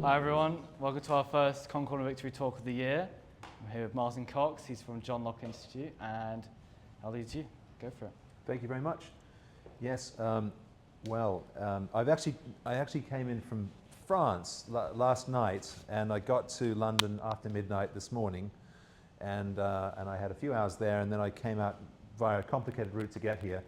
Hi everyone, welcome to our first Concord and Victory talk of the year. I'm here with Martin Cox, he's from John Locke Institute, and I'll leave it to you. Go for it. Thank you very much. Yes, I actually came in from France last night, and I got to London after midnight this morning, and I had a few hours there, and then I came out via a complicated route to get here.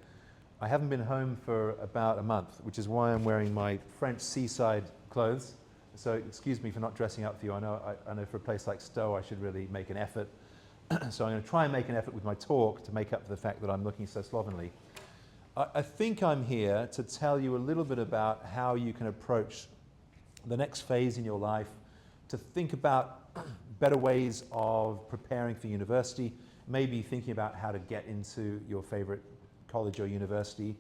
I haven't been home for about a month, which is why I'm wearing my French seaside clothes. So excuse me for not dressing up for you. I know for a place like Stowe I should really make an effort. So I'm going to try and make an effort with my talk to make up for the fact that I'm looking so slovenly. I think I'm here to tell you a little bit about how you can approach the next phase in your life, to think about better ways of preparing for university, maybe thinking about how to get into your favorite college or university.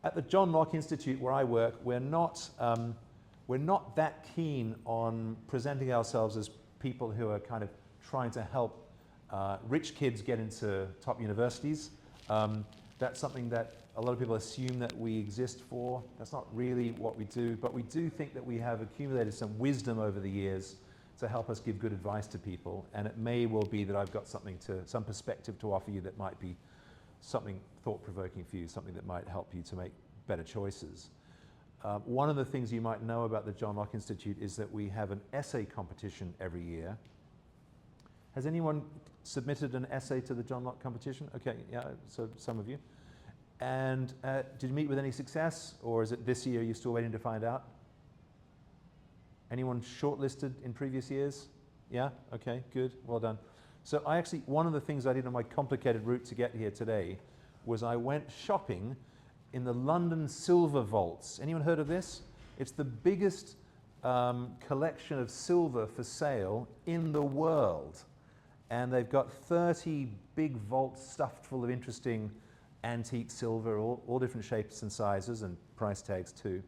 At the John Locke Institute where I work, we're not that keen on presenting ourselves as people who are kind of trying to help rich kids get into top universities. That's something that a lot of people assume that we exist for. That's not really what we do, but we do think that we have accumulated some wisdom over the years to help us give good advice to people, and it may well be that I've got some perspective to offer you that might be something thought-provoking for you, something that might help you to make better choices. One of the things you might know about the John Locke Institute is that we have an essay competition every year. Has anyone submitted an essay to the John Locke competition? Okay, yeah, so some of you. And did you meet with any success, or is it this year you're still waiting to find out? Anyone shortlisted in previous years? Yeah, okay, good, well done. So one of the things I did on my complicated route to get here today was I went shopping in the London Silver Vaults. Anyone heard of this? It's the biggest collection of silver for sale in the world. And they've got 30 big vaults stuffed full of interesting antique silver, all different shapes and sizes and price tags too.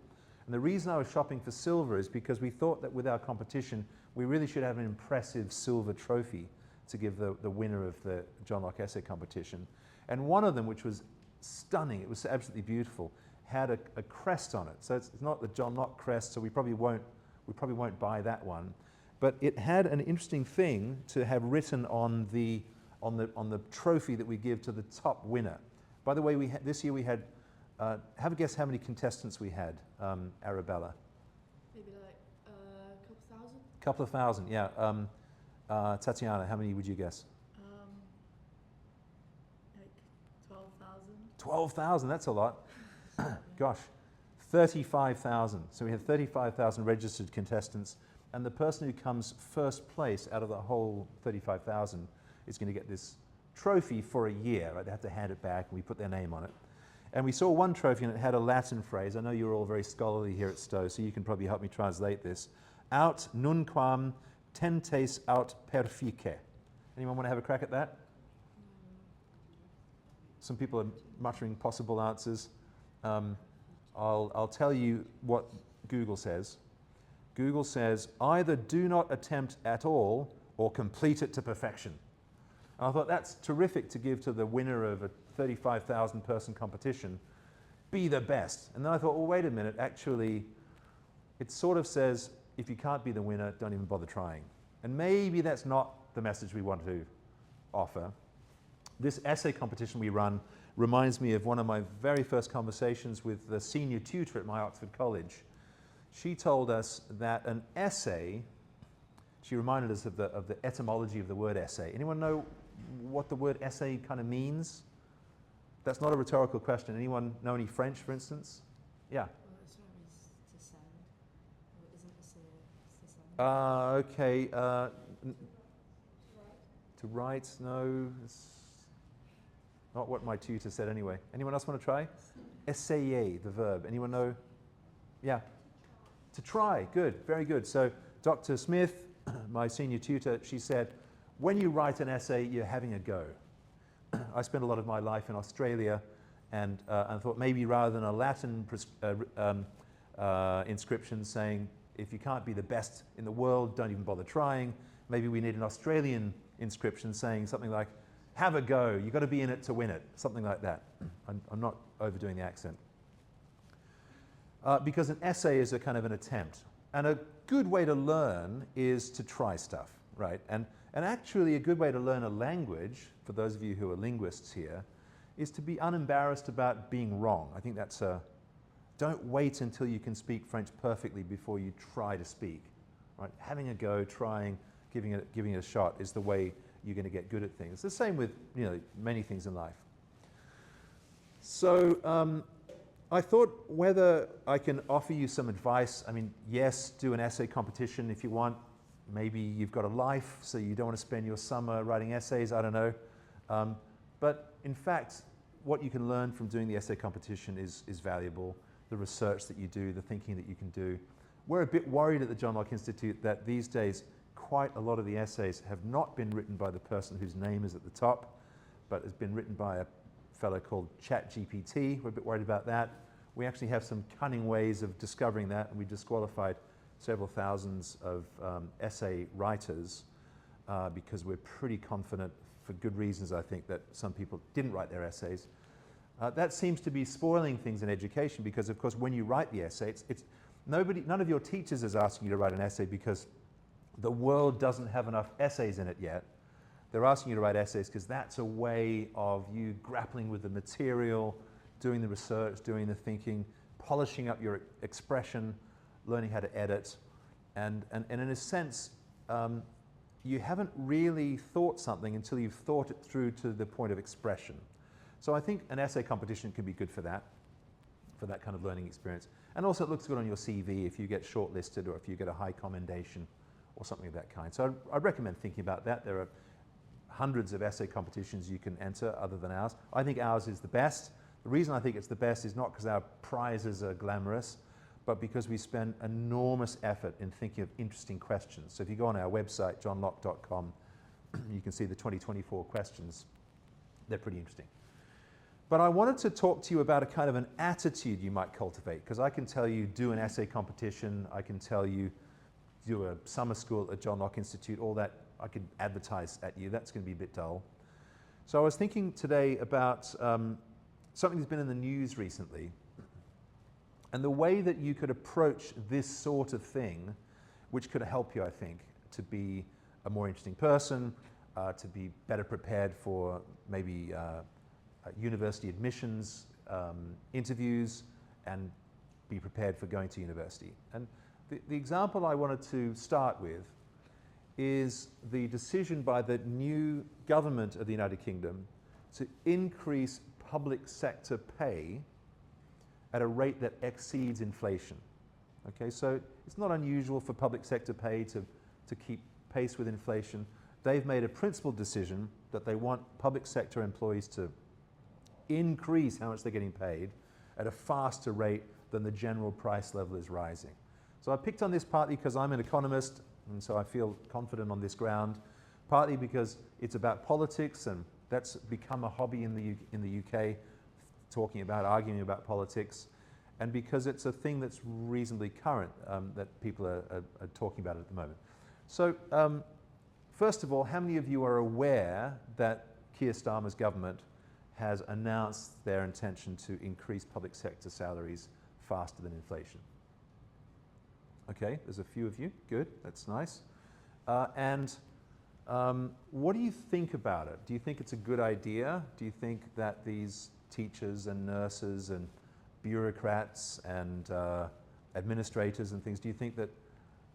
And the reason I was shopping for silver is because we thought that with our competition, we really should have an impressive silver trophy to give the winner of the John Locke Essay Competition. And one of them, which was stunning, it was absolutely beautiful, had a crest on it. So it's not the John Locke crest, so we probably won't buy that one. But it had an interesting thing to have written on the trophy that we give to the top winner. By the way, this year we had, have a guess how many contestants we had, Arabella? Maybe like a couple thousand? Couple of thousand, yeah. Tatiana, how many would you guess? Like 12,000. 12,000, that's a lot. Gosh, 35,000. So we had 35,000 registered contestants, and the person who comes first place out of the whole 35,000 is going to get this trophy for a year. Right? They have to hand it back, and we put their name on it. And we saw one trophy, and it had a Latin phrase. I know you're all very scholarly here at Stowe, so you can probably help me translate this. Aut nunquam tentes aut perfice. Anyone want to have a crack at that? Some people are muttering possible answers. I'll tell you what Google says. Google says, either do not attempt at all or complete it to perfection. And I thought that's terrific to give to the winner of a 35,000 person competition. Be the best. And then I thought, well, wait a minute, actually, it sort of says, if you can't be the winner, don't even bother trying. And maybe that's not the message we want to offer. This essay competition we run reminds me of one of my very first conversations with the senior tutor at my Oxford College. She told us that an essay, she reminded us of the etymology of the word essay. Anyone know what the word essay kind of means? That's not a rhetorical question. Anyone know any French, for instance? Yeah. Well, it's to send. Or isn't it to send? Okay. To write? No. It's not what my tutor said anyway. Anyone else want to try? Essayer, the verb. Anyone know? Yeah. To try. Good. Very good. So Dr. Smith, my senior tutor, she said, when you write an essay, you're having a go. I spent a lot of my life in Australia, and thought maybe rather than a Latin inscription saying, if you can't be the best in the world, don't even bother trying, maybe we need an Australian inscription saying something like, have a go, you've got to be in it to win it, something like that. I'm not overdoing the accent. Because an essay is a kind of an attempt. And a good way to learn is to try stuff, right? And actually a good way to learn a language, for those of you who are linguists here, is to be unembarrassed about being wrong. I think that's don't wait until you can speak French perfectly before you try to speak, right? Having a go, trying, giving it a shot is the way you're going to get good at things. It's the same with, you know, many things in life. So I thought whether I can offer you some advice. I mean, yes, do an essay competition if you want. Maybe you've got a life, so you don't want to spend your summer writing essays, I don't know. But in fact, what you can learn from doing the essay competition is valuable. The research that you do, the thinking that you can do. We're a bit worried at the John Locke Institute that these days quite a lot of the essays have not been written by the person whose name is at the top, but has been written by a fellow called ChatGPT. We're a bit worried about that. We actually have some cunning ways of discovering that, and we disqualified several thousands of essay writers because we're pretty confident, for good reasons I think, that some people didn't write their essays. That seems to be spoiling things in education because, of course, when you write the essay, none of your teachers is asking you to write an essay because the world doesn't have enough essays in it yet. They're asking you to write essays because that's a way of you grappling with the material, doing the research, doing the thinking, polishing up your expression, learning how to edit. And in a sense, you haven't really thought something until you've thought it through to the point of expression. So I think an essay competition can be good for that kind of learning experience. And also it looks good on your CV if you get shortlisted or if you get a high commendation or something of that kind. So I'd recommend thinking about that. There are hundreds of essay competitions you can enter other than ours. I think ours is the best. The reason I think it's the best is not because our prizes are glamorous, but because we spend enormous effort in thinking of interesting questions. So if you go on our website, johnlocke.com, you can see the 2024 questions. They're pretty interesting. But I wanted to talk to you about a kind of an attitude you might cultivate, because I can tell you do an essay competition, I can tell you do a summer school at John Locke Institute, all that I could advertise at you. That's going to be a bit dull. So I was thinking today about something that's been in the news recently, and the way that you could approach this sort of thing, which could help you, I think, to be a more interesting person, to be better prepared for maybe university admissions, interviews, and be prepared for going to university. And the example I wanted to start with is the decision by the new government of the United Kingdom to increase public sector pay at a rate that exceeds inflation. Okay, so it's not unusual for public sector pay to keep pace with inflation. They've made a principled decision that they want public sector employees to increase how much they're getting paid at a faster rate than the general price level is rising. So I picked on this partly because I'm an economist, and so I feel confident on this ground, partly because it's about politics, and that's become a hobby in the UK, arguing about politics, and because it's a thing that's reasonably current, that people are talking about at the moment. So first of all, how many of you are aware that Keir Starmer's government has announced their intention to increase public sector salaries faster than inflation? Okay, there's a few of you. Good, that's nice. And what do you think about it? Do you think it's a good idea? Do you think that these teachers and nurses and bureaucrats and administrators and things, do you think that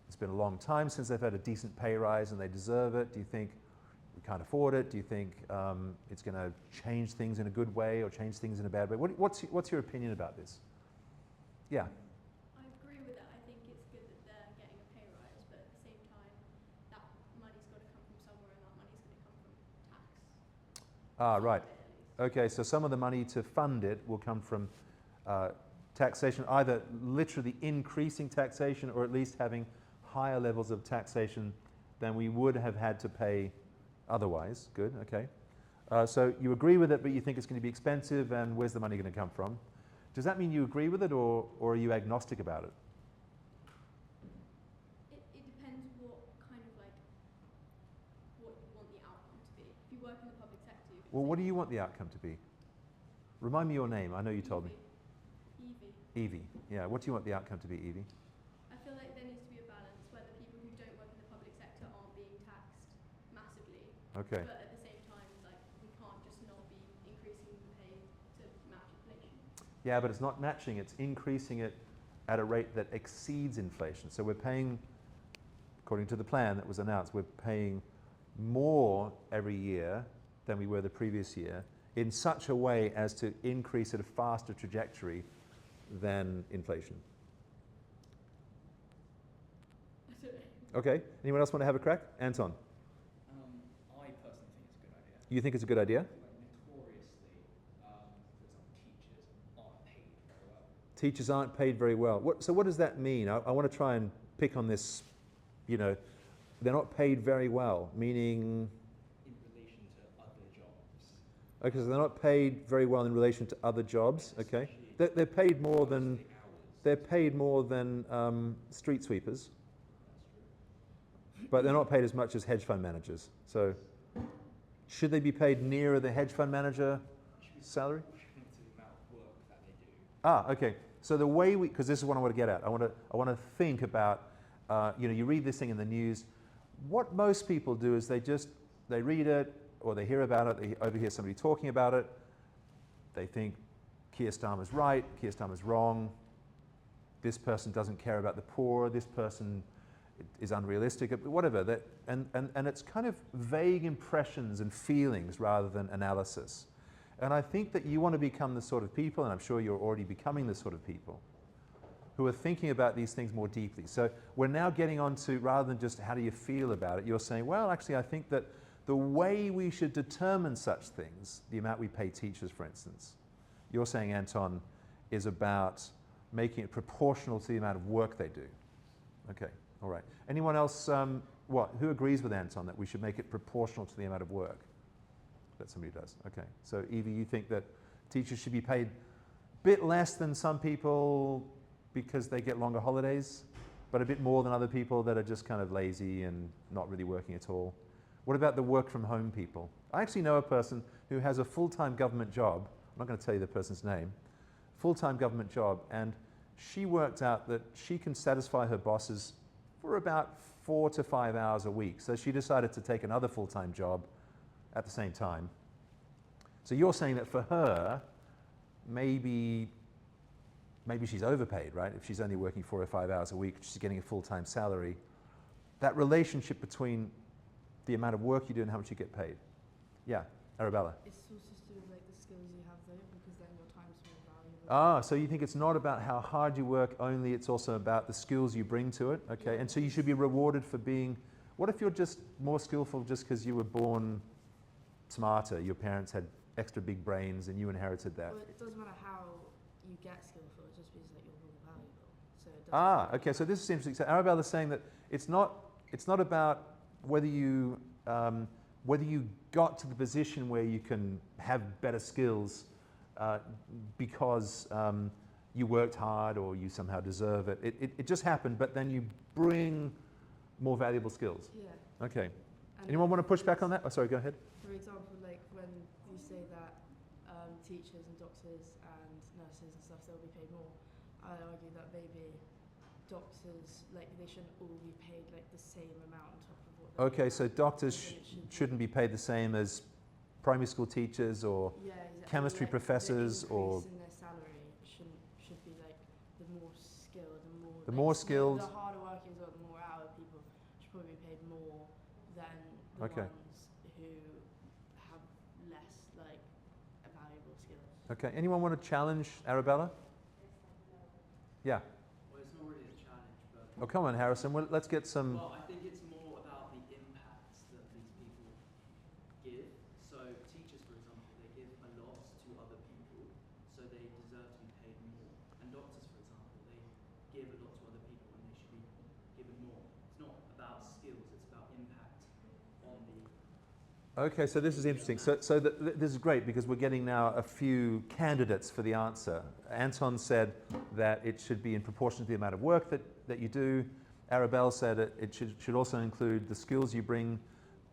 it's been a long time since they've had a decent pay rise and they deserve it? Do you think we can't afford it? Do you think it's going to change things in a good way or change things in a bad way? What's your opinion about this? Yeah. I agree with it. I think it's good that they're getting a pay rise, but at the same time, that money's got to come from somewhere, and that money's going to come from tax. Ah, right. Okay, so some of the money to fund it will come from taxation, either literally increasing taxation or at least having higher levels of taxation than we would have had to pay otherwise. Good, okay. So you agree with it, but you think it's going to be expensive, and where's the money going to come from? Does that mean you agree with it, or are you agnostic about it? It depends what kind of what you want the outcome to be. If you work in the public sector, Well, what do you want the outcome to be? Remind me your name. I know you told me. Evie. Evie. Yeah, what do you want the outcome to be, Evie? I feel like there needs to be a Okay. But at the same time, like we can't just not be increasing the pay to match inflation. Yeah, but it's not matching, it's increasing it at a rate that exceeds inflation. So we're paying, according to the plan that was announced, we're paying more every year than we were the previous year in such a way as to increase at a faster trajectory than inflation. Okay, anyone else want to have a crack? Anton, I personally think it's a good idea. you think it's a good idea? Like notoriously, for example, teachers aren't paid very well. Teachers aren't paid very well. So what does that mean? I want to try and pick on this, you know, they're not paid very well, meaning... In relation to other jobs. Okay, so they're not paid very well in relation to other jobs, okay? They're paid more than... Hours. They're paid more than street sweepers, That's true. but they're not paid as much as hedge fund managers. So should they be paid nearer the hedge fund manager salary? Proportional to the amount of work that they do. Okay. So the way we, because this is what I want to get at. I want to think about, you know, you read this thing in the news. What most people do is they read it or they hear about it. They overhear somebody talking about it. They think Keir Starmer's right. Keir Starmer's wrong. This person doesn't care about the poor. This person is unrealistic. Whatever. And it's kind of vague impressions and feelings rather than analysis. And I think that you want to become the sort of people, and I'm sure you're already becoming the sort of people, who are thinking about these things more deeply. So we're now getting on to, rather than just how do you feel about it, you're saying, well, actually, I think that the way we should determine such things, the amount we pay teachers, for instance, you're saying, Anton, is about making it proportional to the amount of work they do. Okay, all right. Anyone else, who agrees with Anton that we should make it proportional to the amount of work that somebody does? Okay, so Evie, you think that teachers should be paid a bit less than some people because they get longer holidays, but a bit more than other people that are just kind of lazy and not really working at all. What about the work from home people? I actually know a person who has a full-time government job. I'm not going to tell you the person's name. Full-time government job, and she worked out that she can satisfy her bosses for about 4 to 5 hours a week. So she decided to take another full-time job at the same time. So you're saying that for her, maybe she's overpaid, right? If she's only working 4 or 5 hours a week, she's getting a full-time salary. That relationship between the amount of work you do and how much you get paid. Yeah, Arabella. It's also to do with like the skills you have though, because then your time's more valuable. So you think it's not about how hard you work only, it's also about the skills you bring to it, okay? And so you should be rewarded for being, what if you're just more skillful just because you were born smarter, your parents had extra big brains and you inherited that? Well, it doesn't matter how you get skillful, it just means that you're more valuable. So it doesn't Okay, so this is interesting. So Arabella's saying that it's not about whether you got to the position where you can have better skills because you worked hard or you somehow deserve it. It just happened, but then you bring more valuable skills. Yeah. Okay. And Anyone want to push back on that? Oh, sorry, go ahead. For example, like when you say that teachers and doctors and nurses and stuff, they'll be paid more, I argue that maybe doctors, like they shouldn't all be paid like the same amount on top of what they're Okay, paid. so doctors I think it should shouldn't be paid the same as primary school teachers or Yeah, exactly. chemistry Like, professors the or- increase in their salary should be like the more skilled, The more like, skilled- the harder working, or the more hour people should probably be paid more than the Okay. ones who have less like valuable skills. Okay, anyone want to challenge Arabella? Yeah. Well, it's not really a challenge, but Oh, come on, Harrison. Well, let's get some. well, I think it's more about the impact that these people give. So teachers, for example, they give a lot to other people, so they deserve to be paid more. And doctors, for example, they give a lot to other people and they should be given more. It's not about skills, it's about impact on the... Okay, so this is interesting. So this is great because we're getting now a few candidates for the answer. Anton said that it should be in proportion to the amount of work that you do. Arabelle said it should also include the skills you bring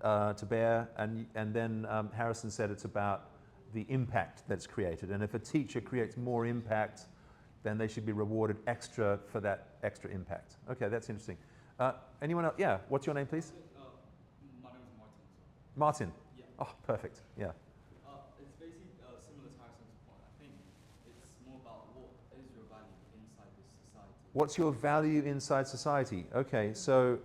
to bear. And then Harrison said it's about the impact that's created. And if a teacher creates more impact, then they should be rewarded extra for that extra impact. Okay, that's interesting. Anyone else? Yeah, what's your name, please? My name is Martin. Martin. Yeah. Oh, perfect. Yeah. It's basically similar to Harrison's point. I think it's more about what is your value inside this society. What's your value inside society? Okay, so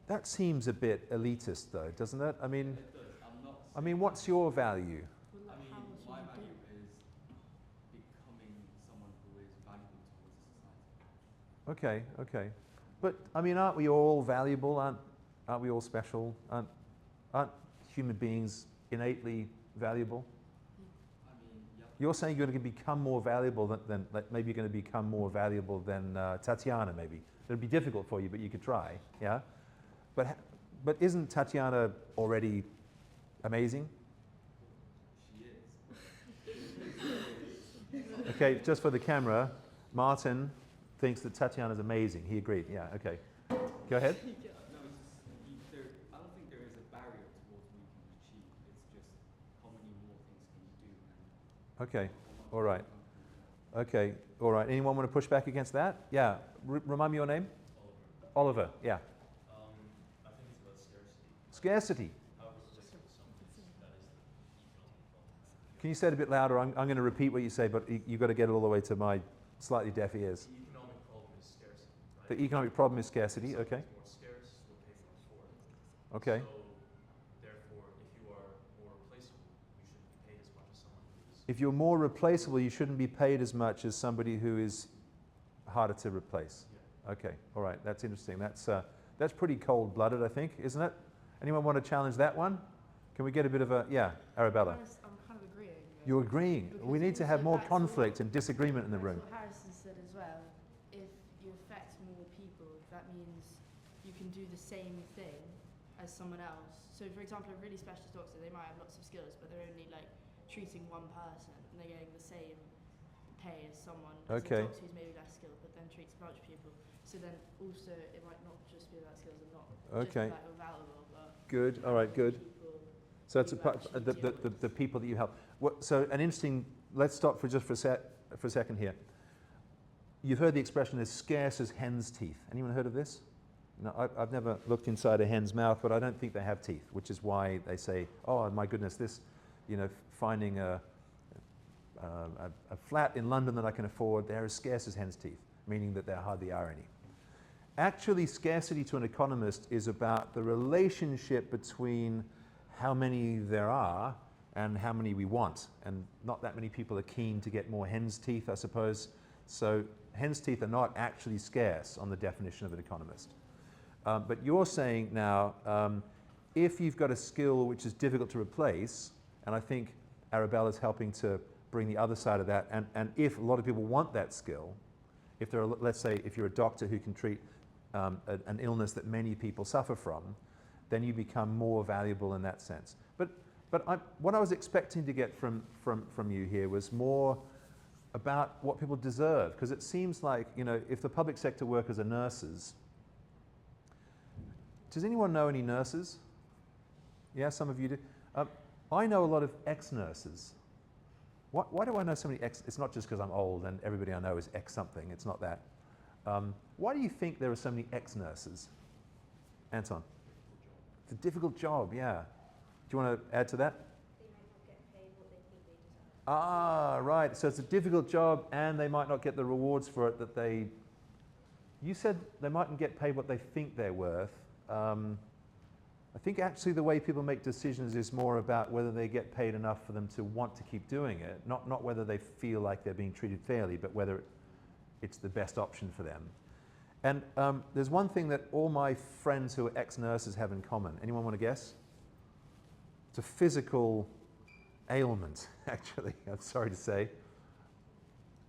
that seems a bit elitist, though, doesn't it? I mean, It does. I'm not. I mean, what's your value? Well, I like, mean, how else my would you value do it? is becoming someone who is valuable towards the society. Okay, okay. But, I mean, aren't we all valuable? Aren't we all special? Aren't human beings innately valuable? I mean, yeah. You're saying you're going to become more valuable than like maybe you're going to become more valuable than Tatiana, maybe. It'd be difficult for you, but you could try, yeah? But isn't Tatiana already amazing? She is. Okay, just for the camera, Martin thinks that Tatiana's amazing. He agreed, yeah, okay. Go ahead. No, it's just, I don't think there is a barrier towards what you can achieve. It's just how many more things can you do. Okay, And all right. Okay, all right. Anyone want to push back against that? Yeah, remind me your name? Oliver. Oliver, yeah. I think it's about scarcity. Scarcity. How replaceable something is, that is the economic problem. Can you say it a bit louder? I'm going to repeat what you say, but you've got to get it all the way to my slightly deaf ears. The economic problem is scarcity, right? The economic problem is scarcity, If okay. something's more scarce, we'll pay more for it. Okay. So, therefore, if you are more replaceable, you shouldn't be paid as much as someone who is. If you're more replaceable, you shouldn't be paid as much as somebody who is harder to replace. Yeah. Okay, all right, that's interesting. That's pretty cold-blooded, I think, isn't it? Anyone want to challenge that one? Can we get a bit of a, yeah, Arabella? I'm kind of agreeing. You're agreeing. We need to have more conflict and disagreement in the room. That's what Harrison said as well. If you affect more people, that means you can do the same thing as someone else. So, for example, a really specialist doctor, they might have lots of skills, but they're only like treating one person, and they're getting the same pay as someone as Okay. a doctor who's maybe less skilled, but then treats a bunch of people. So then also it might not just be about skills and not Okay. just about valuable, but Good, all right, good. people. So that's you a actually the deal with. the people that you help. So an interesting, let's stop for just for a second here. You've heard the expression as scarce as hen's teeth. Anyone heard of this? No, I've never looked inside a hen's mouth, but I don't think they have teeth, which is why they say, oh my goodness, this, finding a flat in London that I can afford, they're as scarce as hen's teeth, meaning that there hardly are any. Actually, scarcity to an economist is about the relationship between how many there are and how many we want. And not that many people are keen to get more hen's teeth, I suppose. So hen's teeth are not actually scarce on the definition of an economist. But you're saying now, if you've got a skill which is difficult to replace, and I think Arabella's helping to bring the other side of that, and if a lot of people want that skill, if there are, let's say, if you're a doctor who can treat an illness that many people suffer from, then you become more valuable in that sense. But what I was expecting to get from you here was more about what people deserve, because it seems like, if the public sector workers are nurses, does anyone know any nurses? Yeah, some of you do. I know a lot of ex-nurses. Why do I know so many ex? It's not just because I'm old and everybody I know is ex something. It's not that. Why do you think there are so many ex-nurses? Anton? It's a difficult job, yeah. Do you want to add to that? They might not get paid what they think they deserve. Ah, right. So it's a difficult job and they might not get the rewards for it that they... You said they mightn't get paid what they think they're worth. I think actually the way people make decisions is more about whether they get paid enough for them to want to keep doing it, not whether they feel like they're being treated fairly, but whether it's the best option for them. And there's one thing that all my friends who are ex-nurses have in common. Anyone want to guess? It's a physical ailment, actually, I'm sorry to say.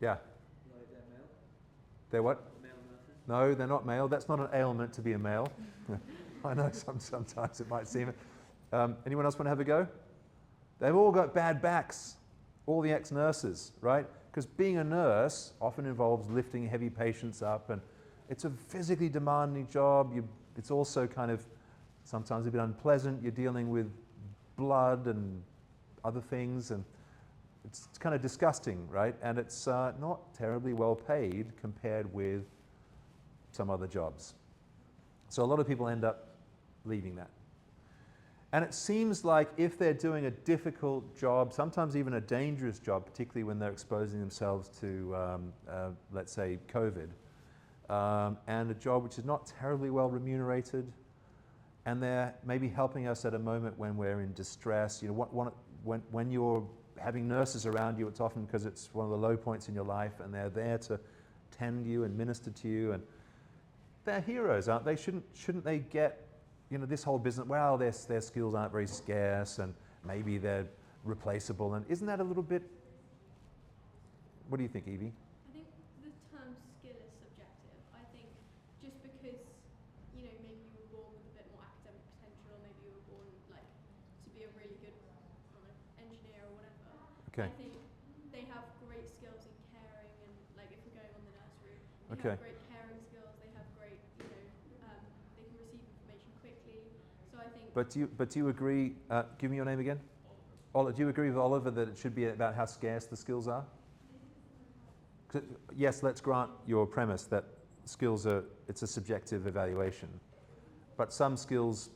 Yeah. Like they're male? They're what? Male nurses? No, they're not male. That's not an ailment to be a male. I know sometimes it might seem it. Anyone else want to have a go? They've all got bad backs, all the ex-nurses, right? Because being a nurse often involves lifting heavy patients up, and it's a physically demanding job. It's also kind of sometimes a bit unpleasant. You're dealing with blood and other things, and it's kind of disgusting, right? And it's not terribly well paid compared with some other jobs. So a lot of people end up leaving that. And it seems like if they're doing a difficult job, sometimes even a dangerous job, particularly when they're exposing themselves to, let's say, COVID, and a job which is not terribly well remunerated, and they're maybe helping us at a moment when we're in distress. You know, when you're having nurses around you, it's often because it's one of the low points in your life, and they're there to tend you and minister to you, and they're heroes, aren't they? Shouldn't they get, you know, this whole business? Well, their skills aren't very scarce, and maybe they're replaceable, and isn't that a little bit? What do you think, Evie? I think the term skill is subjective. I think just because, you know, maybe you were born with a bit more academic potential, or maybe you were born like to be a really good, I don't know, engineer or whatever. Okay. I think they have great skills in caring, and like if we're going on the nursery, they Okay. have great caring skills. They have great, you know, they can receive information quickly. So I think. But do you agree? Give me your name again. Oliver. Do you agree with Oliver that it should be about how scarce the skills are? Yes, let's grant your premise that skills it's a subjective evaluation. But some skills,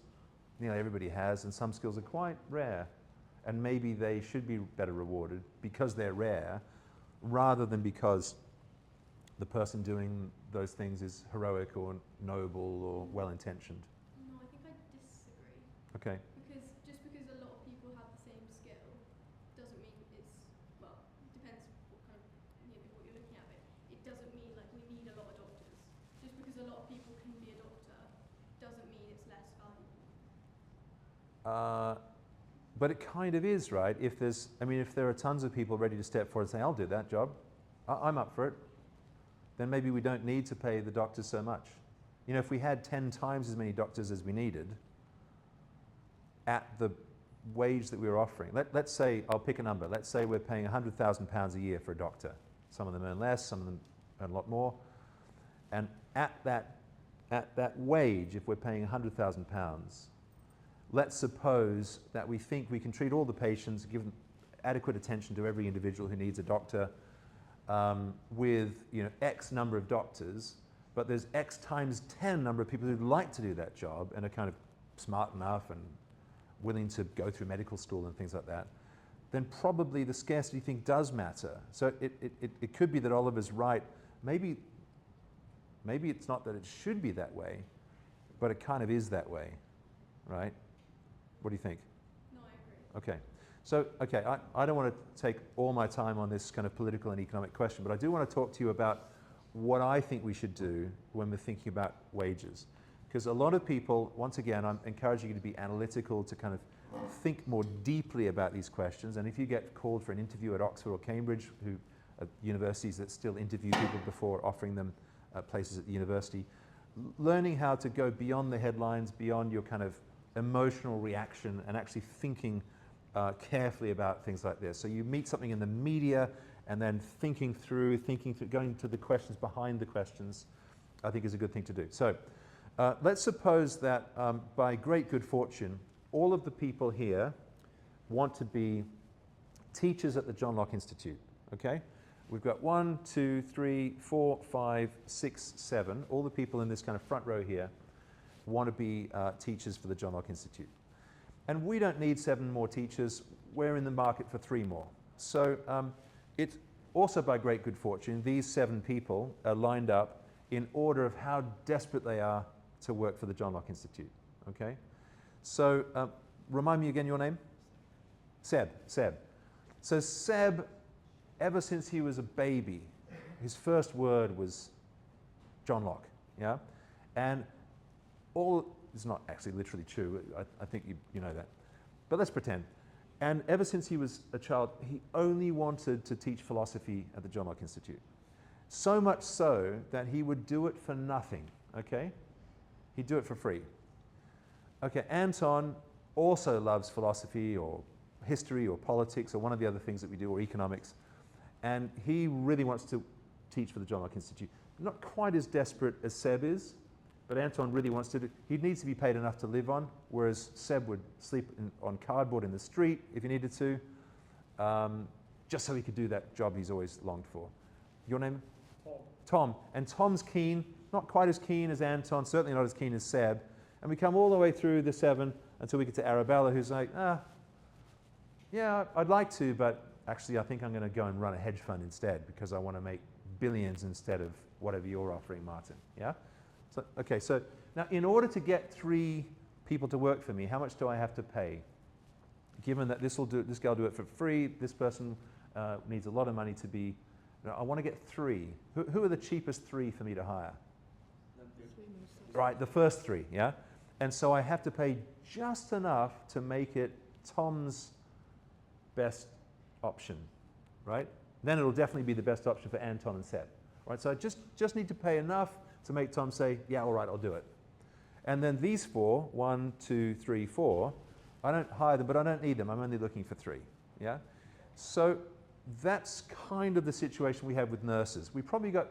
you know, everybody has, and some skills are quite rare. And maybe they should be better rewarded because they're rare, rather than because the person doing those things is heroic or noble or well-intentioned. No, I think I disagree. Okay. Because just because a lot of people have the same skill doesn't mean it's, well, depends what kind of, you know, what you're looking at, but it doesn't mean like we need a lot of doctors. Just because a lot of people can be a doctor doesn't mean it's less valuable. But it kind of is, right? If there are tons of people ready to step forward and say, I'll do that job, I'm up for it, then maybe we don't need to pay the doctors so much. You know, if we had 10 times as many doctors as we needed at the wage that we were offering, let's say, I'll pick a number, let's say we're paying £100,000 a year for a doctor. Some of them earn less, some of them earn a lot more. And at that wage, if we're paying £100,000, let's suppose that we think we can treat all the patients, give them adequate attention to every individual who needs a doctor, with, you know, X number of doctors, but there's X times 10 number of people who'd like to do that job and are kind of smart enough and willing to go through medical school and things like that, then probably the scarcity thing does matter. So it could be that Oliver's right. Maybe it's not that it should be that way, but it kind of is that way, right? What do you think? No, I agree. Okay. So, okay, I don't want to take all my time on this kind of political and economic question, but I do want to talk to you about what I think we should do when we're thinking about wages. Because a lot of people, once again, I'm encouraging you to be analytical, to kind of think more deeply about these questions. And if you get called for an interview at Oxford or Cambridge, universities that still interview people before offering them places at the university, learning how to go beyond the headlines, beyond your kind of emotional reaction, and actually thinking carefully about things like this. So you meet something in the media, and then thinking through, going to the questions behind the questions, I think is a good thing to do. So let's suppose that by great good fortune, all of the people here want to be teachers at the John Locke Institute, okay? We've got 1, 2, 3, 4, 5, 6, 7. All the people in this kind of front row here want to be teachers for the John Locke Institute. And we don't need 7 more teachers. We're in the market for 3 more. So it's also by great good fortune, these 7 people are lined up in order of how desperate they are to work for the John Locke Institute, okay? So remind me again your name? Seb. So Seb, ever since he was a baby, his first word was John Locke, yeah? And it's not actually literally true, I think you know that, but let's pretend. And ever since he was a child, he only wanted to teach philosophy at the John Locke Institute. So much so that he would do it for nothing, okay? He'd do it for free. Okay, Anton also loves philosophy or history or politics or one of the other things that we do, or economics, and he really wants to teach for the John Locke Institute. Not quite as desperate as Seb is, but Anton really wants to do. He needs to be paid enough to live on, whereas Seb would sleep on cardboard in the street if he needed to, just so he could do that job he's always longed for. Your name? Tom. And Tom's keen, not quite as keen as Anton, certainly not as keen as Seb. And we come all the way through the 7 until we get to Arabella, who's like, yeah, I'd like to, but actually I think I'm going to go and run a hedge fund instead because I want to make billions instead of whatever you're offering, Martin. Yeah? So, okay, so now in order to get 3 people to work for me, how much do I have to pay? Given that this guy will do it for free, this person needs a lot of money to be, I want to get 3. Who are the cheapest 3 for me to hire? Right, the first 3, yeah? And so I have to pay just enough to make it Tom's best option, right? Then it'll definitely be the best option for Anton and Seb, right? So I just need to pay enough to make Tom say, yeah, all right, I'll do it. And then these 4, 1, 2, 3, 4, I don't hire them, but I don't need them. I'm only looking for 3, yeah? So that's kind of the situation we have with nurses. We probably got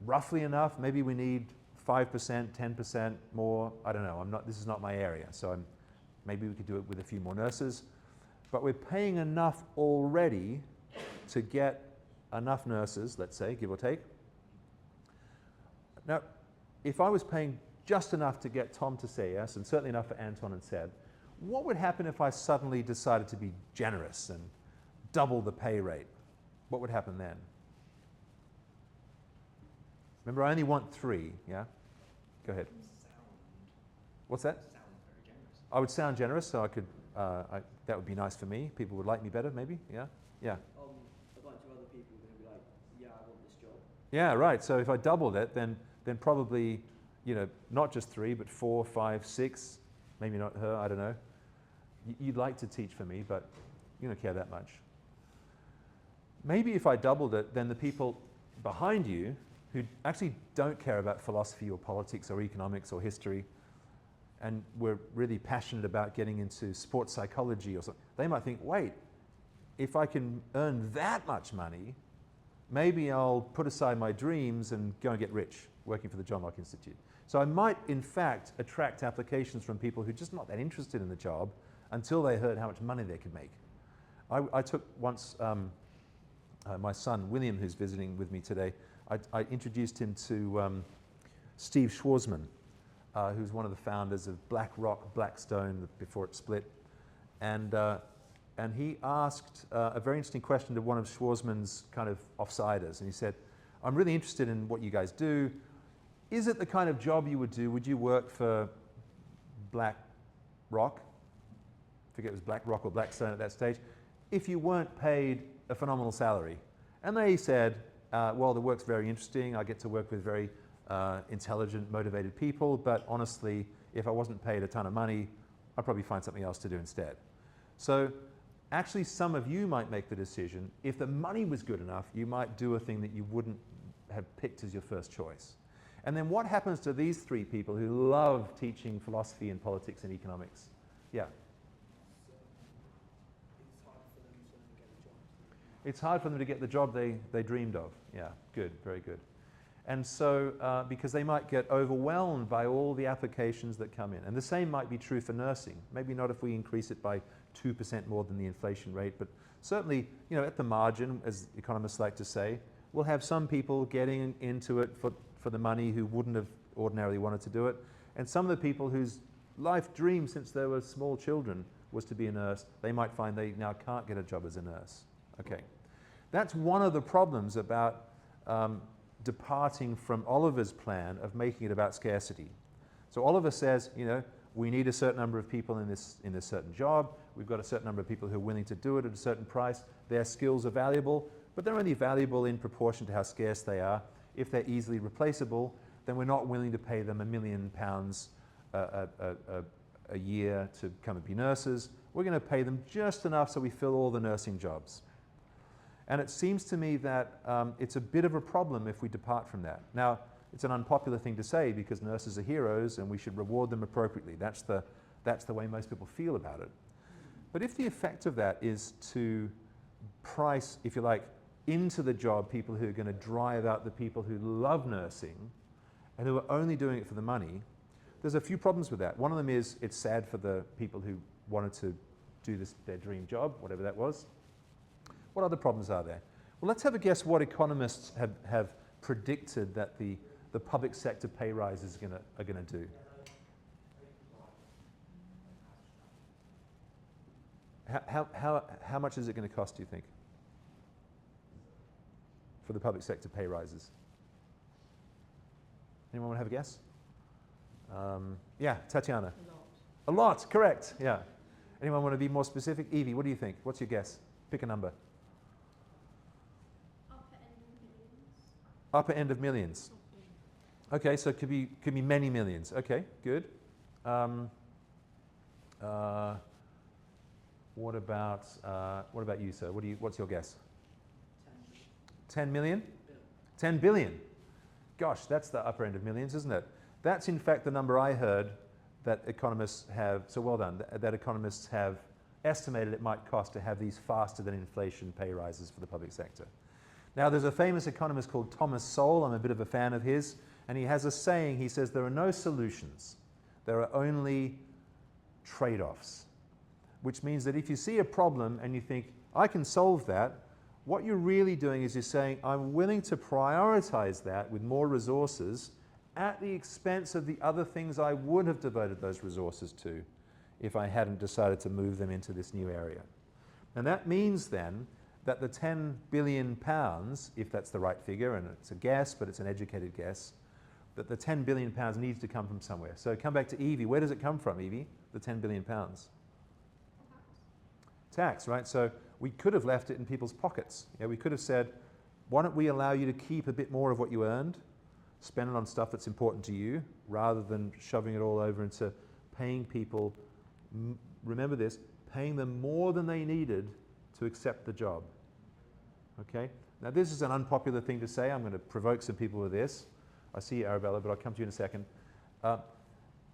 roughly enough. Maybe we need 5%, 10% more. I don't know. This is not my area. So maybe we could do it with a few more nurses. But we're paying enough already to get enough nurses, let's say, give or take. Now, if I was paying just enough to get Tom to say yes, and certainly enough for Anton and Seb, what would happen if I suddenly decided to be generous and double the pay rate? What would happen then? Remember, I only want 3, yeah? Go ahead. What's that? Sound very generous. I would sound generous, so I could, that would be nice for me. People would like me better, maybe, yeah? Yeah. A bunch of other people are going to be like, yeah, I want this job. Yeah, right. So if I doubled it, then probably, not just 3, but 4, 5, 6, maybe not her, I don't know. You'd like to teach for me, but you don't care that much. Maybe if I doubled it, then the people behind you who actually don't care about philosophy or politics or economics or history and were really passionate about getting into sports psychology or something, they might think, wait, if I can earn that much money, maybe I'll put aside my dreams and go and get rich working for the John Locke Institute. So I might, in fact, attract applications from people who are just not that interested in the job until they heard how much money they could make. I took once my son, William, who's visiting with me today, I introduced him to Steve Schwarzman, who's one of the founders of BlackRock, Blackstone, before it split. And he asked a very interesting question to one of Schwarzman's kind of offsiders. And he said, I'm really interested in what you guys do. Is it the kind of job you would do? Would you work for BlackRock? I forget if it was BlackRock or Blackstone at that stage. If you weren't paid a phenomenal salary. And they said, well, the work's very interesting. I get to work with very intelligent, motivated people. But honestly, if I wasn't paid a ton of money, I'd probably find something else to do instead. So actually, some of you might make the decision. If the money was good enough, you might do a thing that you wouldn't have picked as your first choice. And then what happens to these 3 people who love teaching philosophy and politics and economics? Yeah. It's hard for them to get the job they dreamed of. Yeah, good, very good. And so, because they might get overwhelmed by all the applications that come in. And the same might be true for nursing. Maybe not if we increase it by 2% more than the inflation rate, but certainly, at the margin, as economists like to say, we'll have some people getting into it for the money who wouldn't have ordinarily wanted to do it. And some of the people whose life dream since they were small children was to be a nurse, they might find they now can't get a job as a nurse. Okay. That's one of the problems about departing from Oliver's plan of making it about scarcity. So Oliver says, we need a certain number of people in this certain job. We've got a certain number of people who are willing to do it at a certain price. Their skills are valuable, but they're only valuable in proportion to how scarce they are. If they're easily replaceable, then we're not willing to pay them £1 million a year to come and be nurses. We're going to pay them just enough so we fill all the nursing jobs. And it seems to me that it's a bit of a problem if we depart from that. Now, it's an unpopular thing to say because nurses are heroes and we should reward them appropriately. That's the way most people feel about it. But if the effect of that is to price, if you like, into the job people who are going to drive out the people who love nursing and who are only doing it for the money, there's a few problems with that. One of them is it's sad for the people who wanted to do their dream job, whatever that was. What other problems are there? Well, let's have a guess what economists have predicted that the public sector pay rises are going to do. How much is it going to cost, do you think, for the public sector pay rises? Anyone want to have a guess? Yeah, Tatiana. A lot. A lot, correct, yeah. Anyone want to be more specific? Evie, what do you think? What's your guess? Pick a number. Upper end of millions. Upper end of millions. Okay, so it could be many millions. Okay, good. What about you, sir? What's your guess? 10 million? 10 billion. Gosh, that's the upper end of millions, isn't it? That's in fact the number I heard that economists have, so well done, that economists have estimated it might cost to have these faster than inflation pay rises for the public sector. Now there's a famous economist called Thomas Sowell, I'm a bit of a fan of his, and he has a saying, he says there are no solutions, there are only trade-offs. Which means that if you see a problem and you think, I can solve that, what you're really doing is you're saying, I'm willing to prioritize that with more resources at the expense of the other things I would have devoted those resources to if I hadn't decided to move them into this new area. And that means then that the 10 billion pounds, if that's the right figure, and it's a guess, but it's an educated guess, that the 10 billion pounds needs to come from somewhere. So come back to Evie. Where does it come from, Evie, the 10 billion pounds? Tax, right? So we could have left it in people's pockets. Yeah, we could have said, why don't we allow you to keep a bit more of what you earned, spend it on stuff that's important to you, rather than shoving it all over into paying people, remember this, paying them more than they needed to accept the job. Okay? Now this is an unpopular thing to say. I'm going to provoke some people with this. I see you, Arabella, but I'll come to you in a second.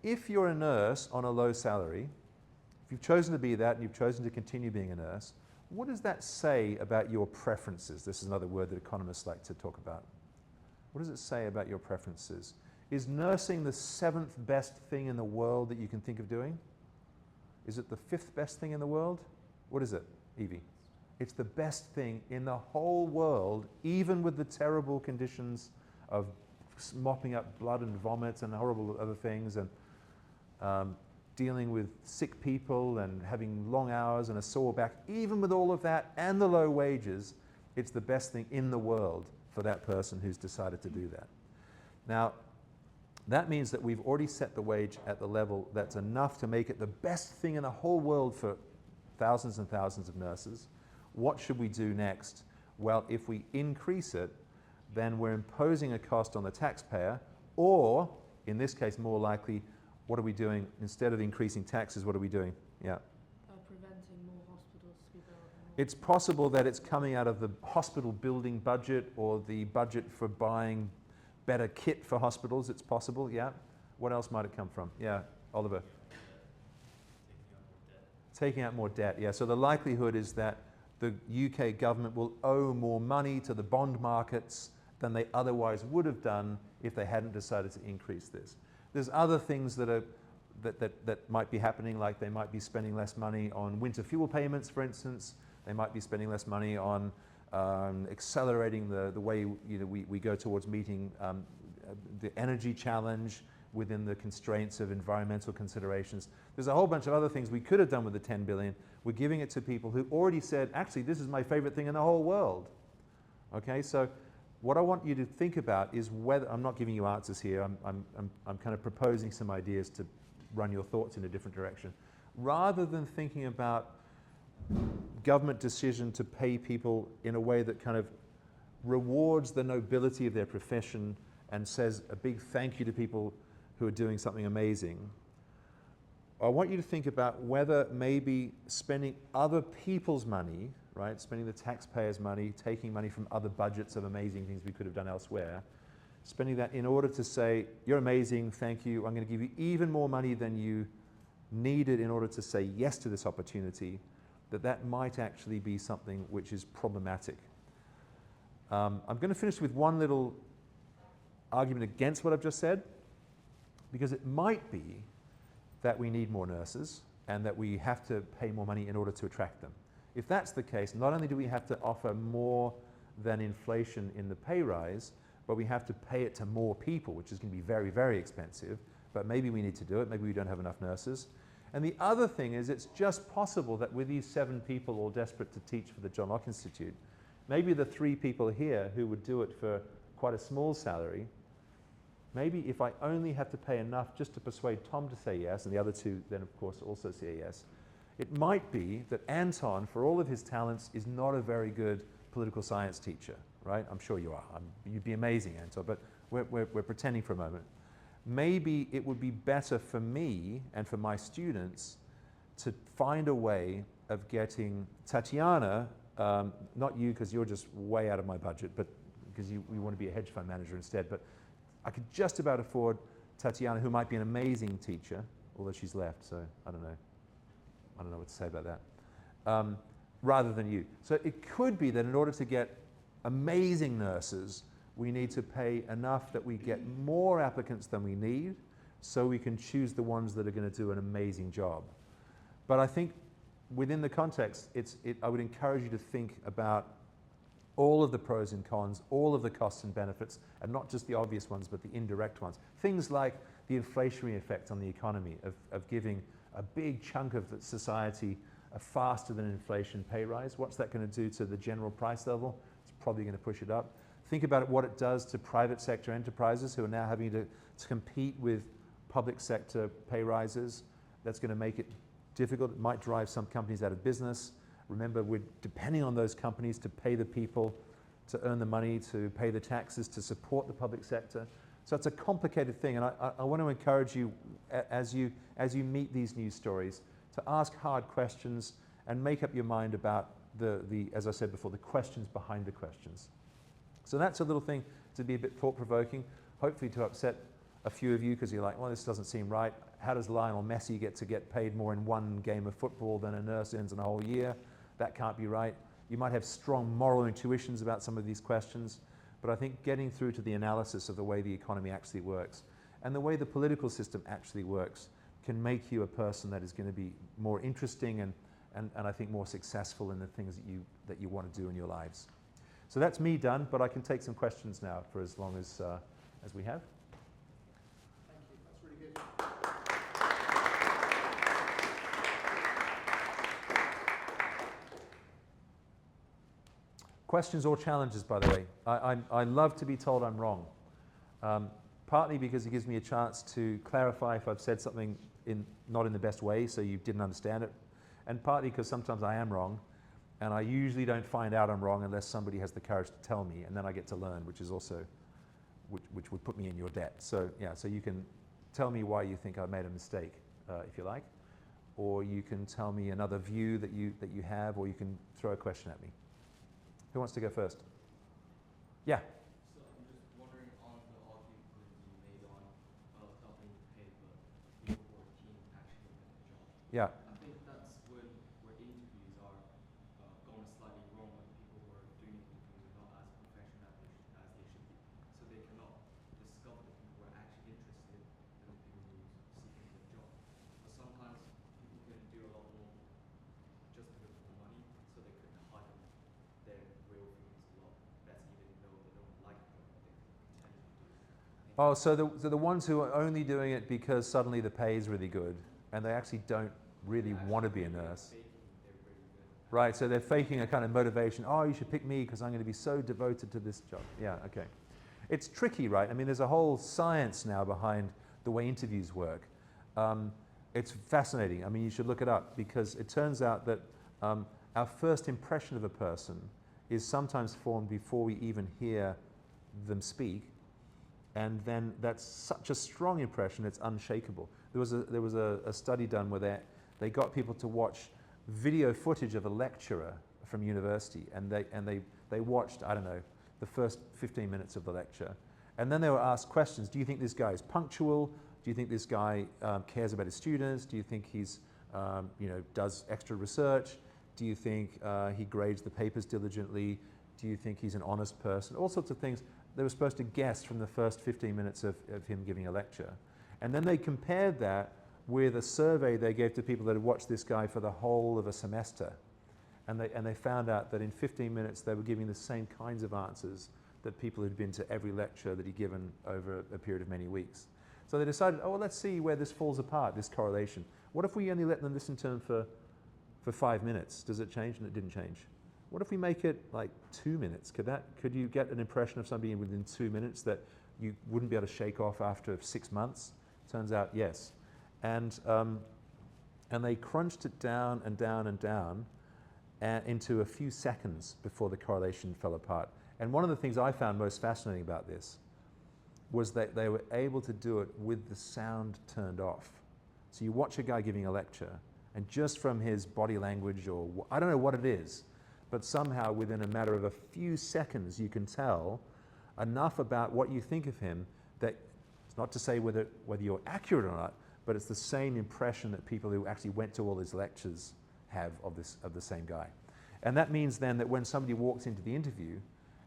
If you're a nurse on a low salary, if you've chosen to be that and you've chosen to continue being a nurse, what does that say about your preferences? This is another word that economists like to talk about. What does it say about your preferences? Is nursing the 7th best thing in the world that you can think of doing? Is it the 5th best thing in the world? What is it, Evie? It's the best thing in the whole world, even with the terrible conditions of mopping up blood and vomit and horrible other things, and dealing with sick people and having long hours and a sore back. Even with all of that and the low wages, it's the best thing in the world for that person who's decided to do that. Now, that means that we've already set the wage at the level that's enough to make it the best thing in the whole world for thousands and thousands of nurses. What should we do next? Well, if we increase it, then we're imposing a cost on the taxpayer, or, in this case, more likely, what are we doing? Instead of increasing taxes, what are we doing? Yeah. Preventing more hospitals to be built. It's possible that it's coming out of the hospital building budget or the budget for buying better kit for hospitals. It's possible, yeah. What else might it come from? Yeah, Oliver. Taking out more debt, yeah. So the likelihood is that the UK government will owe more money to the bond markets than they otherwise would have done if they hadn't decided to increase this. There's other things that might be happening, like they might be spending less money on winter fuel payments, for instance. They might be spending less money on accelerating the way we go towards meeting the energy challenge within the constraints of environmental considerations. There's a whole bunch of other things we could have done with the 10 billion. We're giving it to people who already said, actually, this is my favorite thing in the whole world. Okay, so what I want you to think about is whether, I'm not giving you answers here, I'm kind of proposing some ideas to run your thoughts in a different direction. Rather than thinking about government decision to pay people in a way that kind of rewards the nobility of their profession and says a big thank you to people who are doing something amazing, I want you to think about whether maybe spending other people's money, right, spending the taxpayers' money, taking money from other budgets of amazing things we could have done elsewhere, spending that in order to say, you're amazing, thank you, I'm going to give you even more money than you needed in order to say yes to this opportunity, that might actually be something which is problematic. I'm going to finish with one little argument against what I've just said, because it might be that we need more nurses and that we have to pay more money in order to attract them. If that's the case, not only do we have to offer more than inflation in the pay rise, but we have to pay it to more people, which is going to be very, very expensive, but maybe we need to do it, maybe we don't have enough nurses. And the other thing is, it's just possible that with these 7 people all desperate to teach for the John Locke Institute, maybe the 3 people here who would do it for quite a small salary, maybe if I only have to pay enough just to persuade Tom to say yes, and the other 2 then of course also say yes, it might be that Anton, for all of his talents, is not a very good political science teacher, right? I'm sure you are. You'd be amazing, Anton, but we're pretending for a moment. Maybe it would be better for me and for my students to find a way of getting Tatiana, not you because you're just way out of my budget, but because you want to be a hedge fund manager instead, but I could just about afford Tatiana, who might be an amazing teacher, although she's left, so I don't know what to say about that, rather than you. So it could be that in order to get amazing nurses, we need to pay enough that we get more applicants than we need, so we can choose the ones that are going to do an amazing job. But I think within the context, I would encourage you to think about all of the pros and cons, all of the costs and benefits, and not just the obvious ones, but the indirect ones. Things like the inflationary effect on the economy of giving a big chunk of the society a faster than inflation pay rise. What's that going to do to the general price level? It's probably going to push it up. Think about what it does to private sector enterprises who are now having to compete with public sector pay rises. That's going to make it difficult. It might drive some companies out of business. Remember, we're depending on those companies to pay the people, to earn the money, to pay the taxes, to support the public sector. So it's a complicated thing, and I want to encourage you, as you meet these news stories, to ask hard questions and make up your mind about as I said before, the questions behind the questions. So that's a little thing to be a bit thought-provoking, hopefully to upset a few of you because you're like, well, this doesn't seem right. How does Lionel Messi get paid more in one game of football than a nurse earns in a whole year? That can't be right. You might have strong moral intuitions about some of these questions, but I think getting through to the analysis of the way the economy actually works and the way the political system actually works can make you a person that is going to be more interesting and I think more successful in the things that you want to do in your lives. So that's me done, but I can take some questions now for as long as we have. Thank you. That's really good. Questions or challenges, by the way. I love to be told I'm wrong, partly because it gives me a chance to clarify if I've said something not in the best way, so you didn't understand it, and partly because sometimes I am wrong, and I usually don't find out I'm wrong unless somebody has the courage to tell me, and then I get to learn, which is also, which would put me in your debt. So yeah, so you can tell me why you think I made a mistake, if you like, or you can tell me another view that you have, or you can throw a question at me. Who wants to go first? Yeah. So I'm just wondering on the argument that you made on doubling the pay, but people who are keen actually get the job. Yeah. I think that's where interviews are going slightly wrong when people who are doing interviews are not as professional as they should be. So they cannot discover the people who are actually interested in the people who are seeking the job. But sometimes people can do a lot more just because of the money, so they could hide their real feelings a lot better, even though they don't like it, but they pretend to do it. Oh, so the ones who are only doing it because suddenly the pay is really good, and they actually don't really want to be a nurse. Right, so they're faking a kind of motivation. Oh, you should pick me because I'm going to be so devoted to this job. Yeah, okay. It's tricky, right? I mean, there's a whole science now behind the way interviews work. It's fascinating. I mean, you should look it up because it turns out that our first impression of a person is sometimes formed before we even hear them speak, and then that's such a strong impression it's unshakable. There was a study done where they got people to watch video footage of a lecturer from university, and they watched, I don't know, the first 15 minutes of the lecture, and then they were asked questions. Do you think this guy is punctual? Do you think this guy cares about his students? Do you think he's does extra research? Do you think he grades the papers diligently? Do you think he's an honest person? All sorts of things they were supposed to guess from the first 15 minutes of him giving a lecture. And then they compared that with a survey they gave to people that had watched this guy for the whole of a semester. And they found out that in 15 minutes they were giving the same kinds of answers that people who'd been to every lecture that he'd given over a period of many weeks. So they decided, oh, well, let's see where this falls apart, this correlation. What if we only let them listen to him for 5 minutes? Does it change? And it didn't change. What if we make it like 2 minutes? Could you get an impression of somebody within 2 minutes that you wouldn't be able to shake off after 6 months? Turns out, yes. And they crunched it down and down and down into a few seconds before the correlation fell apart. And one of the things I found most fascinating about this was that they were able to do it with the sound turned off. So you watch a guy giving a lecture, and just from his body language, or I don't know what it is, but somehow within a matter of a few seconds you can tell enough about what you think of him that it's not to say whether you're accurate or not, but it's the same impression that people who actually went to all these lectures have of the same guy. And that means then that when somebody walks into the interview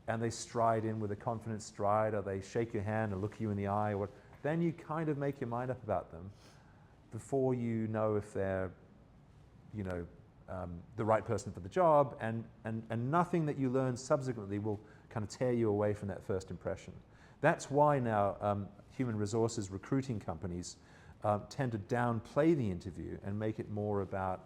and they stride in with a confident stride, or they shake your hand and look you in the eye, or then you kind of make your mind up about them before you know if they're, the right person for the job, and nothing that you learn subsequently will kind of tear you away from that first impression. That's why now human resources recruiting companies tend to downplay the interview and make it more about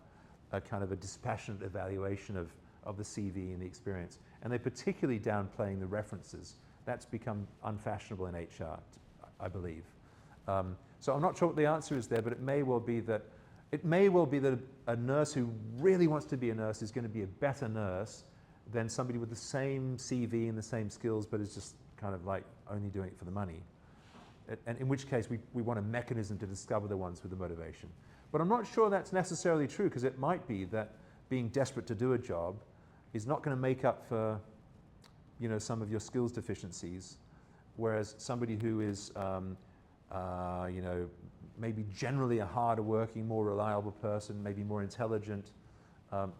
a kind of a dispassionate evaluation of the CV and the experience. And they're particularly downplaying the references. That's become unfashionable in HR, I believe. So I'm not sure what the answer is there, but it may well be that a nurse who really wants to be a nurse is going to be a better nurse than somebody with the same CV and the same skills, but is just kind of like only doing it for the money. And in which case we want a mechanism to discover the ones with the motivation. But I'm not sure that's necessarily true, because it might be that being desperate to do a job is not going to make up for, some of your skills deficiencies, whereas somebody who is, maybe generally a harder working, more reliable person, maybe more intelligent,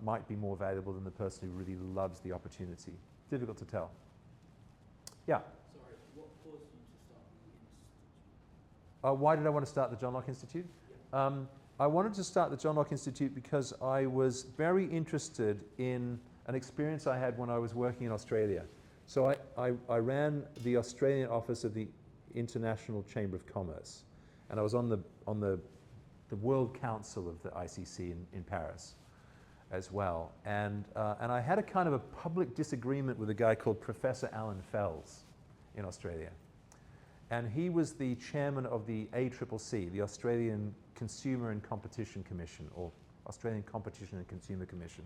might be more valuable than the person who really loves the opportunity. Difficult to tell. Yeah? Sorry, what caused you to start the institute? Why did I want to start the John Locke Institute? Yeah. I wanted to start the John Locke Institute because I was very interested in an experience I had when I was working in Australia. So I ran the Australian office of the International Chamber of Commerce, and I was on the World Council of the ICC in Paris as well. And I had a kind of a public disagreement with a guy called Professor Alan Fels in Australia. And he was the chairman of the ACCC, the Australian Consumer and Competition Commission, or Australian Competition and Consumer Commission.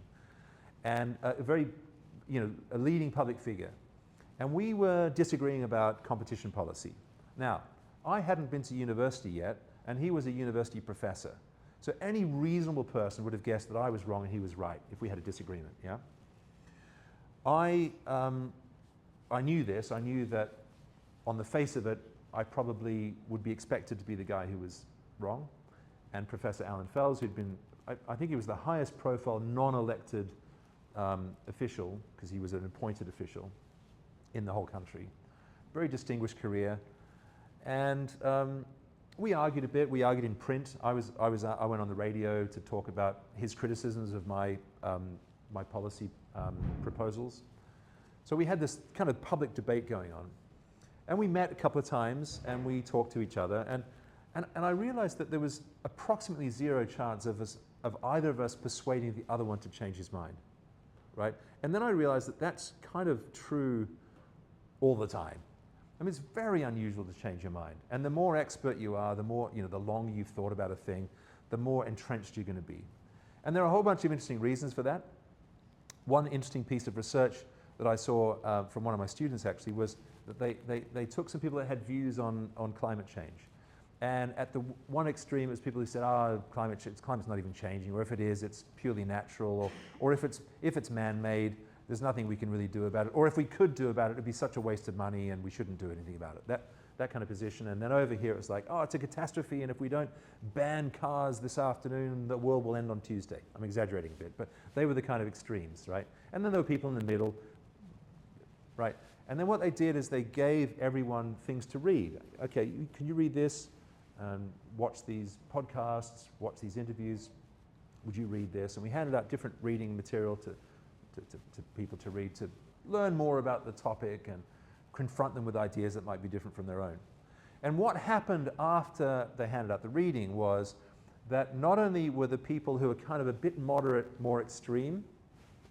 And a very, a leading public figure. And we were disagreeing about competition policy. Now, I hadn't been to university yet, and he was a university professor. So any reasonable person would have guessed that I was wrong and he was right if we had a disagreement, yeah? I knew this. I knew that on the face of it, I probably would be expected to be the guy who was wrong. And Professor Alan Fels, who'd been, I think he was the highest profile non-elected official, because he was an appointed official in the whole country. Very distinguished career. And we argued a bit. We argued in print. I went on the radio to talk about his criticisms of my policy proposals. So we had this kind of public debate going on. And we met a couple of times and we talked to each other. And I realized that there was approximately zero chance of either of us persuading the other one to change his mind, right? And then I realized that that's kind of true all the time. I mean, it's very unusual to change your mind. And the more expert you are, the more, the longer you've thought about a thing, the more entrenched you're going to be. And there are a whole bunch of interesting reasons for that. One interesting piece of research that I saw from one of my students actually was that they took some people that had views on climate change. And at the one extreme, it was people who said, climate's not even changing, or if it is, it's purely natural, or if it's man-made, there's nothing we can really do about it. Or if we could do about it, it'd be such a waste of money and we shouldn't do anything about it. That kind of position. And then over here, it was like, it's a catastrophe, and if we don't ban cars this afternoon, the world will end on Tuesday. I'm exaggerating a bit, but they were the kind of extremes, right? And then there were people in the middle, right? And then what they did is they gave everyone things to read. Okay, can you read this? Watch these podcasts, watch these interviews. Would you read this? And we handed out different reading material to people to read, to learn more about the topic and confront them with ideas that might be different from their own. And what happened after they handed out the reading was that not only were the people who were kind of a bit moderate more extreme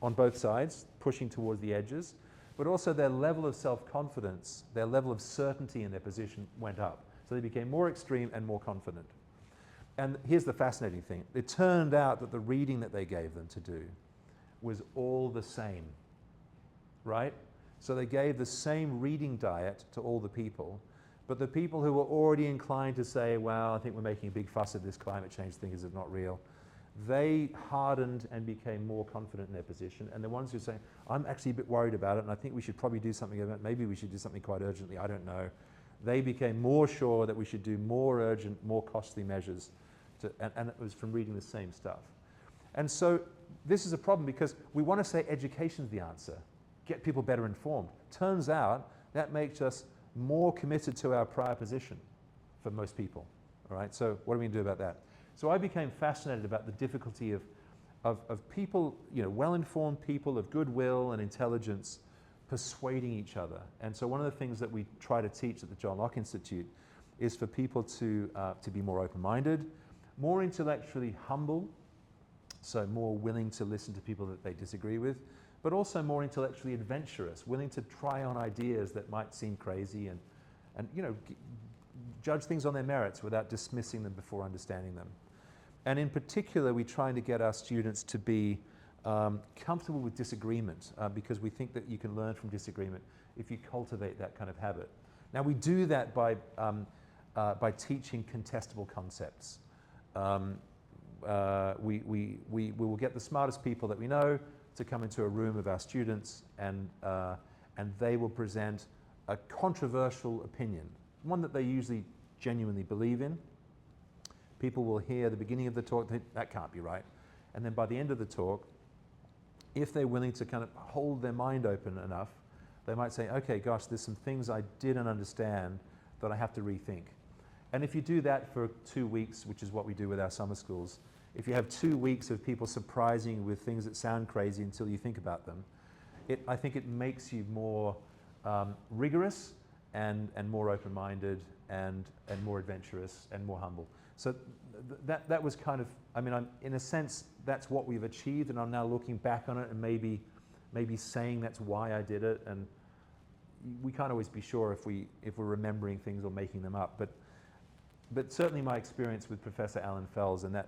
on both sides, pushing towards the edges, but also their level of self-confidence, their level of certainty in their position went up. So they became more extreme and more confident. And here's the fascinating thing. It turned out that the reading that they gave them to do was all the same, right? So they gave the same reading diet to all the people, but the people who were already inclined to say, well, I think we're making a big fuss of this climate change thing, is it not real? They hardened and became more confident in their position. And the ones who say, I'm actually a bit worried about it and I think we should probably do something about it, maybe we should do something quite urgently, I don't know. They became more sure that we should do more urgent, more costly measures. And it was from reading the same stuff. And so this is a problem because we want to say education's the answer, get people better informed. Turns out that makes us more committed to our prior position for most people. All right, so what are we going to do about that? So I became fascinated about the difficulty of people, well-informed people of goodwill and intelligence persuading each other. And so one of the things that we try to teach at the John Locke Institute is for people to be more open-minded, more intellectually humble, so more willing to listen to people that they disagree with, but also more intellectually adventurous, willing to try on ideas that might seem crazy and judge things on their merits without dismissing them before understanding them. And in particular, we're trying to get our students to be comfortable with disagreement because we think that you can learn from disagreement if you cultivate that kind of habit. Now, we do that by teaching contestable concepts. We will get the smartest people that we know to come into a room of our students and they will present a controversial opinion, one that they usually genuinely believe in. People will hear the beginning of the talk, think, that can't be right. And then by the end of the talk, if they're willing to kind of hold their mind open enough, they might say, okay, gosh, there's some things I didn't understand that I have to rethink. And if you do that for 2 weeks, which is what we do with our summer schools, if you have 2 weeks of people surprising you with things that sound crazy until you think about them, I think it makes you more rigorous and more open-minded and more adventurous and more humble. So that was kind of, in a sense, that's what we've achieved, and I'm now looking back on it and maybe saying that's why I did it. And we can't always be sure if we're remembering things or making them up, but certainly my experience with Professor Alan Fels and that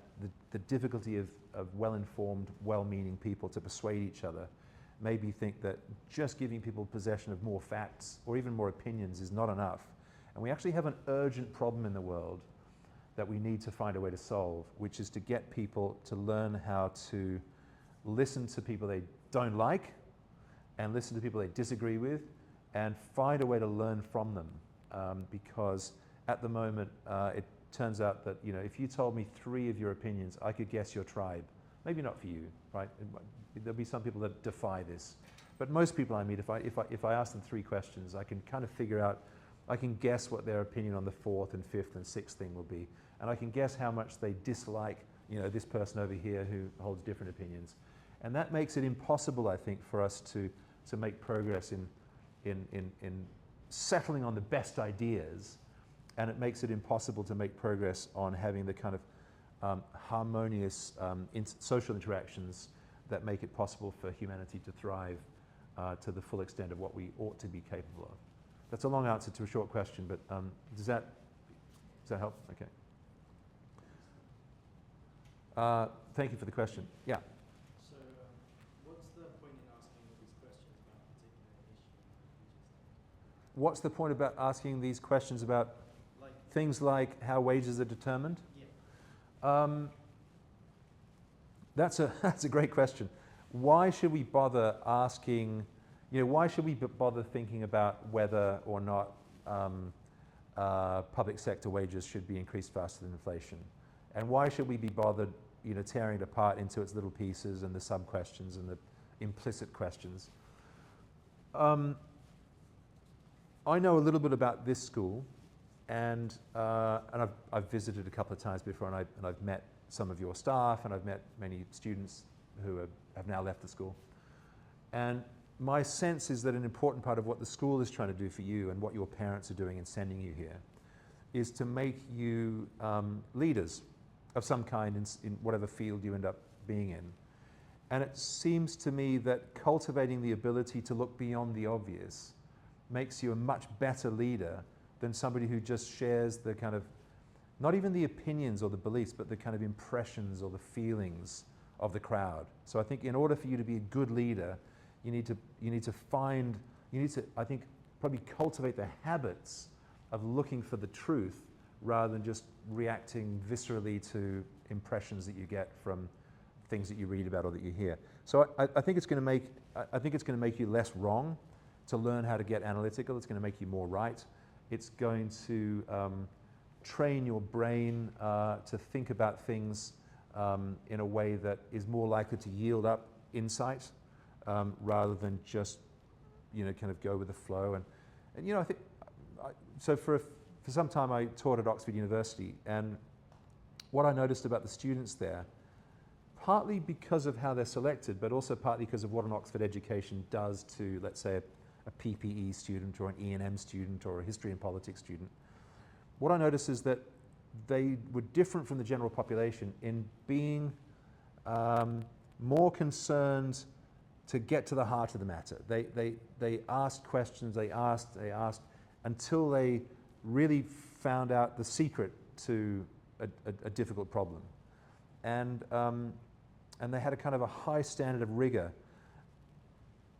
the difficulty of well-informed, well-meaning people to persuade each other made me think that just giving people possession of more facts or even more opinions is not enough. And we actually have an urgent problem in the world that we need to find a way to solve, which is to get people to learn how to listen to people they don't like and listen to people they disagree with and find a way to learn from them. Because at the moment, it turns out that if you told me 3 of your opinions, I could guess your tribe. Maybe not for you, right? There'll be some people that defy this. But most people I meet, if I ask them 3 questions, I can kind of figure out, I can guess what their opinion on the 4th and 5th and 6th thing will be. And I can guess how much they dislike, this person over here who holds different opinions. And that makes it impossible, I think, for us to make progress in settling on the best ideas. And it makes it impossible to make progress on having the kind of harmonious social interactions that make it possible for humanity to thrive to the full extent of what we ought to be capable of. That's a long answer to a short question, but does that help? Okay. Thank you for the question. Yeah. So, what's the point in asking all these questions about a particular issue? What's the point about asking these questions about things like how wages are determined? Yeah. That's a great question. Why should we bother asking? Why should we bother thinking about whether or not public sector wages should be increased faster than inflation? And why should we be bothered, tearing it apart into its little pieces and the sub-questions and the implicit questions? I know a little bit about this school, and I've visited a couple of times before, and I've met some of your staff, and I've met many students who have now left the school. And my sense is that an important part of what the school is trying to do for you and what your parents are doing in sending you here is to make you leaders of some kind in whatever field you end up being in. And it seems to me that cultivating the ability to look beyond the obvious makes you a much better leader than somebody who just shares the kind of, not even the opinions or the beliefs, but the kind of impressions or the feelings of the crowd. So I think in order for you to be a good leader, you need to, I think, probably cultivate the habits of looking for the truth rather than just reacting viscerally to impressions that you get from things that you read about or that you hear. So I think it's going to make you less wrong to learn how to get analytical. It's going to make you more right. It's going to train your brain to think about things in a way that is more likely to yield up insight rather than just, kind of go with the flow. And I think, so for some time I taught at Oxford University, and what I noticed about the students there, partly because of how they're selected, but also partly because of what an Oxford education does to, let's say, a PPE student or an E&M student or a history and politics student, what I noticed is that they were different from the general population in being more concerned to get to the heart of the matter. They asked questions, they asked, until they really found out the secret to a difficult problem. And they had a kind of a high standard of rigor.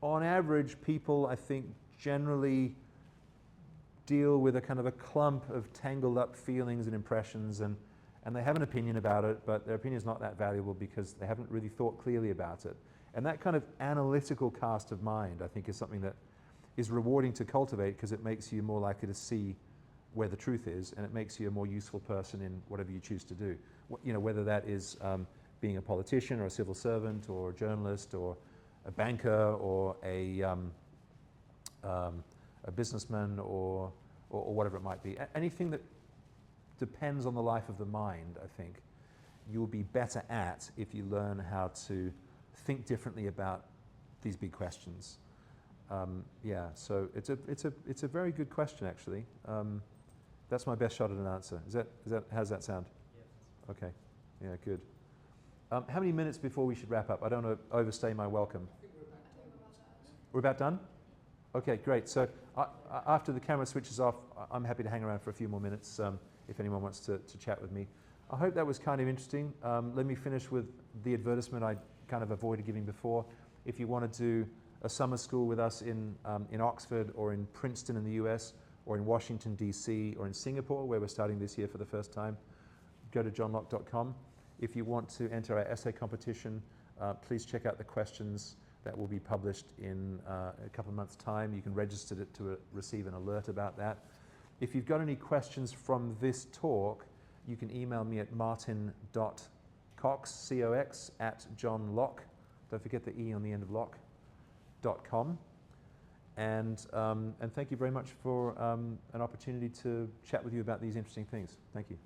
On average, people, I think, generally deal with a kind of a clump of tangled up feelings and impressions, and they have an opinion about it, but their opinion is not that valuable because they haven't really thought clearly about it. And that kind of analytical cast of mind, I think, is something that is rewarding to cultivate because it makes you more likely to see where the truth is, and it makes you a more useful person in whatever you choose to do. Whether that is being a politician or a civil servant or a journalist or a banker or a businessman or whatever it might be. Anything that depends on the life of the mind, I think, you'll be better at if you learn how to think differently about these big questions. So it's a very good question, actually. That's my best shot at an answer. How's that sound? Yeah. Okay. Yeah, good. How many minutes before we should wrap up? I don't want to overstay my welcome. I think we're about done. We're about done? Okay, great. So after the camera switches off, I'm happy to hang around for a few more minutes if anyone wants to chat with me. I hope that was kind of interesting. Let me finish with the advertisement I kind of avoided giving before. If you want to do a summer school with us in Oxford or in Princeton in the US or in Washington, DC or in Singapore, where we're starting this year for the first time, go to johnlocke.com. If you want to enter our essay competition, please check out the questions that will be published in a couple of months' time. You can register to receive an alert about that. If you've got any questions from this talk, you can email me at martin.cox, C-O-X, @johnlocke, don't forget the E on the end of Locke.com. And thank you very much for an opportunity to chat with you about these interesting things. Thank you.